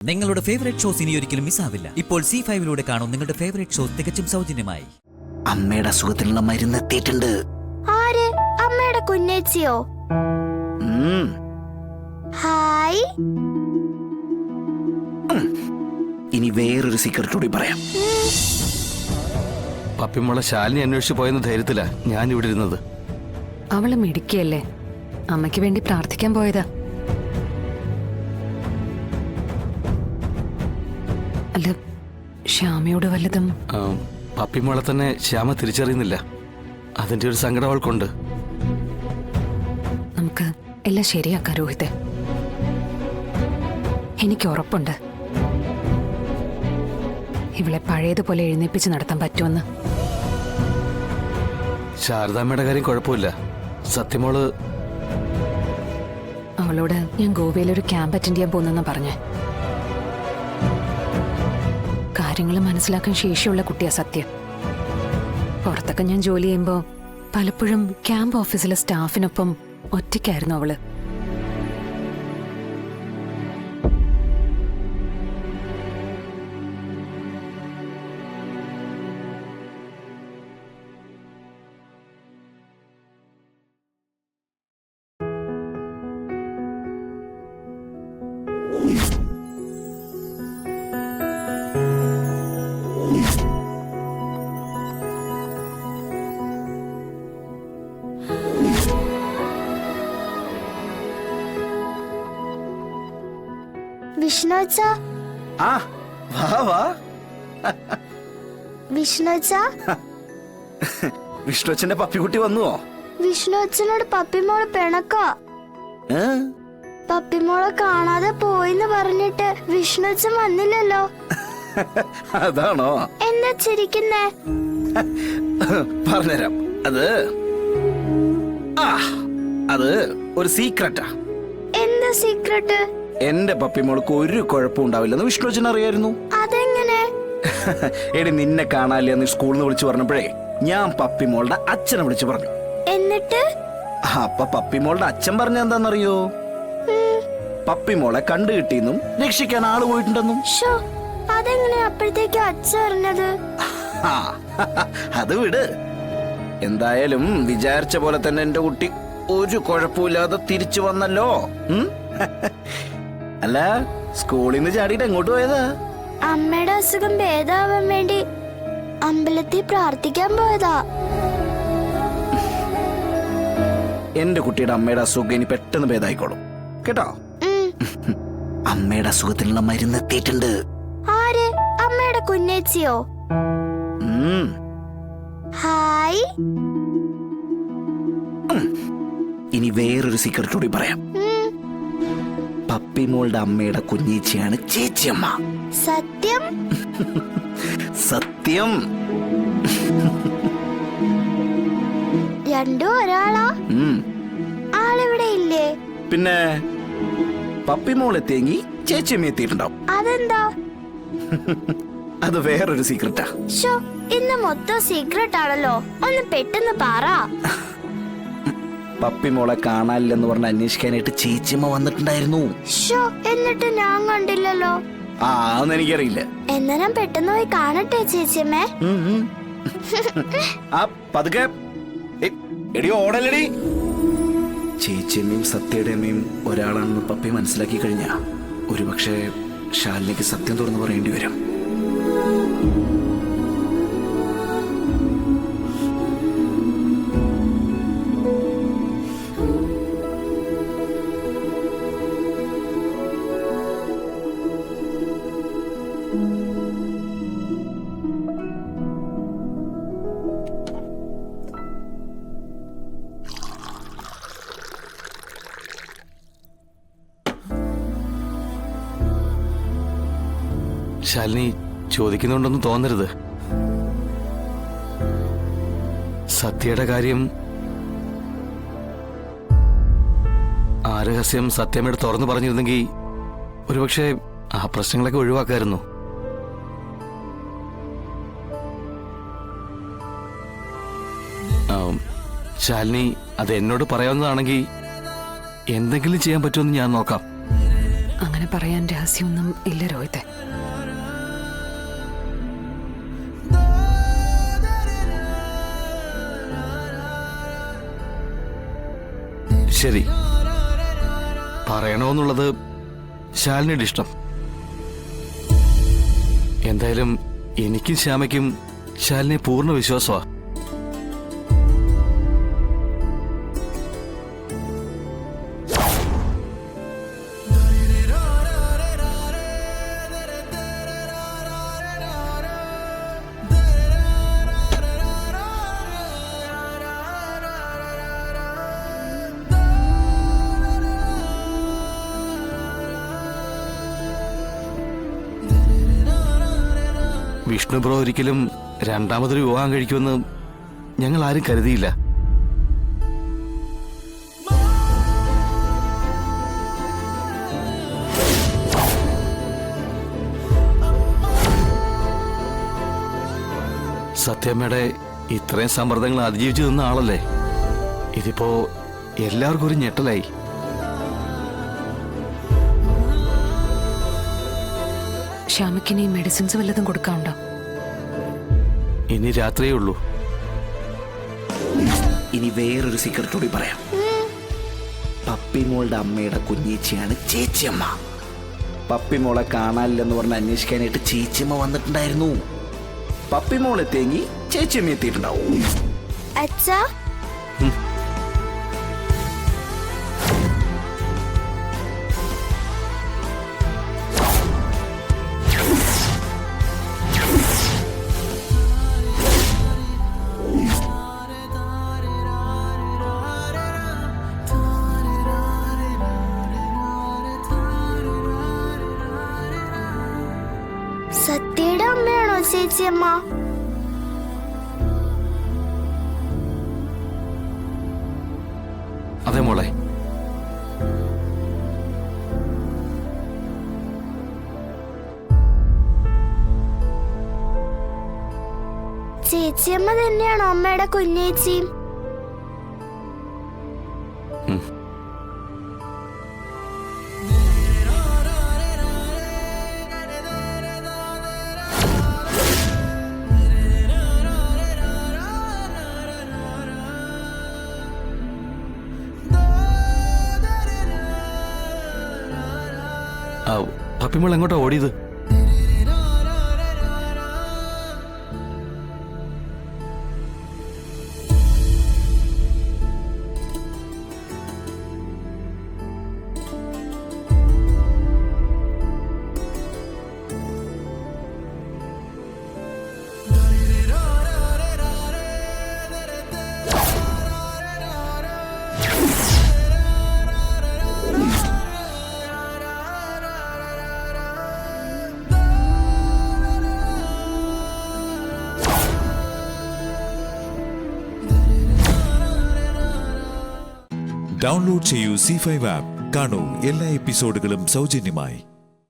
നിങ്ങളുടെ favourite shows ഇനി ഒരിക്കലും മിസ്സാവില്ല. ഇപ്പോൾ C5 കാണും നിങ്ങളുടെ ഫേവറേറ്റ് ഷോസ് തികച്ചും സൗജന്യമായി. അമ്മയുടെ അസുഖത്തിനുള്ള മരുന്ന് എത്തിയിട്ടുണ്ട്. ആര്? അമ്മയുടെ കുഞ്ഞേച്ചിയോ? ഹായ്. ഇനി വേറൊരു സീക്രട്ട് കൂടി പറയാം. പപ്പിമുള്ള ശാലിനി അന്വേഷിച്ചു പോയെന്ന ധൈര്യത്തിലാ ഞാൻ ഇവിടെ ഇരുന്നത്. അവള് മിടുക്കിയല്ലേ, അമ്മയ്ക്ക് വേണ്ടി പ്രാർത്ഥിക്കാൻ പോയതാ. അല്ല, ശ്യാമയോട് വല്ലതും? പപ്പിമുളെ തന്നെ ശ്യാമ തിരിച്ചറിയുന്നില്ല. അതിന്റെ ഒരു സങ്കടം അവൾക്കുണ്ട്. നമുക്ക് എല്ലാം ശരിയാക്കാം രോഹിത്തെ. എനിക്ക് ഉറപ്പുണ്ട് ഇവളെ പഴയതുപോലെ എഴുന്നേപ്പിച്ച് നടത്താൻ പറ്റുമെന്ന്. ശാരദാമ്മയുടെ കാര്യം കുഴപ്പമില്ല. സത്യമോള് അവളോട് ഞാൻ ഗോവയിലൊരു ക്യാമ്പ് അറ്റൻഡ് ചെയ്യാൻ പോകുന്നെന്നാ പറഞ്ഞേ. കാര്യങ്ങൾ മനസ്സിലാക്കാൻ ശേഷിയുള്ള കുട്ടിയാ സത്യം. പുറത്തൊക്കെ ഞാൻ ജോലി ചെയ്യുമ്പോ പലപ്പോഴും ക്യാമ്പ് ഓഫീസിലെ സ്റ്റാഫിനൊപ്പം ഒറ്റയ്ക്കായിരുന്നു അവള്. വിഷ്ണുച്ച, ആ വാ വാ. വിഷ്ണുച്ച, വിഷ്ണുച്ചന്റെ പപ്പിക്കുട്ടി വന്നുവോ? വിഷ്ണുച്ചനോട് പപ്പിമോള് പിണക്കോ? പപ്പിമോളെ കാണാതെ പോയിന്ന് പറഞ്ഞിട്ട് വിഷ്ണുച്ചൻ വന്നില്ലല്ലോ. അതാണോ? എന്താ ചിരിക്കുന്നേ? പറഞ്ഞുതരാം. അത് ഒരു സീക്രട്ടാ. എന്താ സീക്രട്ട്? എന്റെ പപ്പിമോൾക്ക് ഒരു കുഴപ്പം ഉണ്ടാവില്ലെന്ന് വിഷ്ണുച്ചൻ അറിയായിരുന്നു. അതെങ്ങനെ? എടി, നിന്നെ കാണാനില്ലെന്ന് സ്കൂളിൽ നിന്ന് വിളിച്ചു പറഞ്ഞപ്പോഴേ ഞാൻ പപ്പിമോളുടെ അച്ഛനെ വിളിച്ചു പറഞ്ഞു. എന്നിട്ട് അപ്പൊ പപ്പിമോളുടെ അച്ഛൻ പറഞ്ഞ എന്താന്നറിയോ? പപ്പിമോളെ കണ്ടു കിട്ടിയെന്നും രക്ഷിക്കാൻ ആള് പോയിട്ടുണ്ടെന്നും. അതെങ്ങനെ അപ്പോഴത്തേക്ക് അച്ഛൻ അറിഞ്ഞത്? അത് വിട്. എന്തായാലും വിചാരിച്ച പോലെ തന്നെ എന്റെ കുട്ടി ഒരു കുഴപ്പമില്ലാതെ തിരിച്ചു വന്നല്ലോ. അല്ല, സ്കൂളിൽ നിന്ന് ചാടിയിട്ട് എങ്ങോട്ട് പോയതാ? അമ്മയുടെ അസുഖം ഭേദാവാൻ വേണ്ടി അമ്പലത്തിൽ പ്രാർത്ഥിക്കാൻ പോയതാ. എന്റെ കുട്ടിയുടെ അമ്മയുടെ അസുഖം ഇനി പെട്ടെന്ന് ഭേദായിക്കോളും കേട്ടോ. അമ്മയുടെ അസുഖത്തിനുള്ള മരുന്ന് എത്തിയിട്ടുണ്ട്. ആര്? അമ്മയുടെ കുഞ്ഞേച്ചിയോ? ഹായ്. ഇനി വേറൊരു സീക്രട്ട് കൂടി പറയാം. പപ്പിമോളുടെ അമ്മയുടെ കുഞ്ഞേച്ചിയാണ് ചേച്ചിയമ്മ. സത്യം? സത്യം. രണ്ടും ഒരാളാ? ആളിവിടെ ഇല്ലേ? പിന്നെ പപ്പിമോൾ എത്തിയെങ്കിൽ ചേച്ചിയമ്മ എത്തിയിട്ടുണ്ടാവും. അതെന്താ? അത് വേറൊരു സീക്രട്ടാ. ഇന്ന് മൊത്തം സീക്രട്ട് ആണല്ലോ. ഒന്ന് പെട്ടെന്ന് പറ. പപ്പിമോളെ കാണാനില്ലെന്ന് പറഞ്ഞ് അന്വേഷിക്കാനായിട്ട് ചേച്ചിയമ്മ വന്നിട്ടുണ്ടായിരുന്നു. എന്നിട്ട് ഞാൻ കണ്ടില്ലല്ലോ. അതൊന്നും എനിക്കറിയില്ല. എന്നാ ഞാൻ പെട്ടെന്ന് പോയി കാണട്ടെ ചേച്ചിയമ്മേ. പതുക്കെ എടി, ഓടലടി. ചേച്ചിയമ്മയും സത്യയുടെ അമ്മയും ഒരാളാണെന്ന് പപ്പി മനസ്സിലാക്കി കഴിഞ്ഞാ ഒരുപക്ഷെ ശാലിനിക്ക് സത്യം തുറന്നു പറയേണ്ടി വരും. ശാലിനി ചോദിക്കുന്നുണ്ടെന്ന് തോന്നരുത്. സത്യയുടെ കാര്യം ആ രഹസ്യം സത്യമ്മയുടെ തുറന്നു പറഞ്ഞിരുന്നെങ്കിൽ ഒരുപക്ഷെ ആ പ്രശ്നങ്ങളൊക്കെ ഒഴിവാക്കായിരുന്നു. ശാലിനി അത് എന്നോട് പറയാവുന്നതാണെങ്കിൽ എന്തെങ്കിലും ചെയ്യാൻ പറ്റുമെന്ന് ഞാൻ നോക്കാം. അങ്ങനെ പറയാൻ രഹസ്യമൊന്നും ഇല്ല രോഹിത്തെ. ശരി, പറയണമെന്നുള്ളത് ശാലിനിയുടെ ഇഷ്ടം. എന്തായാലും എനിക്കും ശ്യാമയ്ക്കും ശാലിനെ പൂർണ്ണ വിശ്വാസമാ. വിഷ്ണു ബ്രോ ഒരിക്കലും രണ്ടാമതൊരു വിവാഹം കഴിക്കുമെന്ന് ഞങ്ങൾ ആരും കരുതിയില്ല. സത്യമ്മയുടെ ഇത്രയും സമ്മർദ്ദങ്ങൾ അതിജീവിച്ചു നിന്ന ആളല്ലേ. ഇതിപ്പോ എല്ലാവർക്കും ഒരു ഞെട്ടലായി. ശ്യാമയ്ക്കിനി മെഡിസിൻസ് വല്ലതും കൊടുക്കാനുണ്ടോ? ഇനി രാത്രിയേ ഉള്ളൂ. ഇനി വേറൊരു സീക്രട്ട് കൂടി പറയാം. പപ്പിമോളുടെ അമ്മയുടെ കുഞ്ഞേച്ചിയാണ് ചേച്ചിയമ്മ. പപ്പിമോളെ കാണാനില്ലെന്ന് പറഞ്ഞ് അന്വേഷിക്കാനായിട്ട് ചേച്ചിയമ്മ വന്നിട്ടുണ്ടായിരുന്നു. പപ്പിമോളെ തേങ്ങി ചേച്ചിയമ്മ എത്തിയിട്ടുണ്ടാവും. അച്ഛാ, സത്യയുടെ അമ്മയാണോ ചേച്ചിയമ്മ? അതെ മോളെ. ചേച്ചിയമ്മ തന്നെയാണോ അമ്മയുടെ കുഞ്ഞേച്ചിയും? പപ്പിമോൾ എങ്ങോട്ടാ ഓടിയത്? ഡൗൺലോഡ് ചെയ്യൂ C5 ആപ്പ്. കാണൂ എല്ലാ എപ്പിസോഡുകളും സൗജന്യമായി.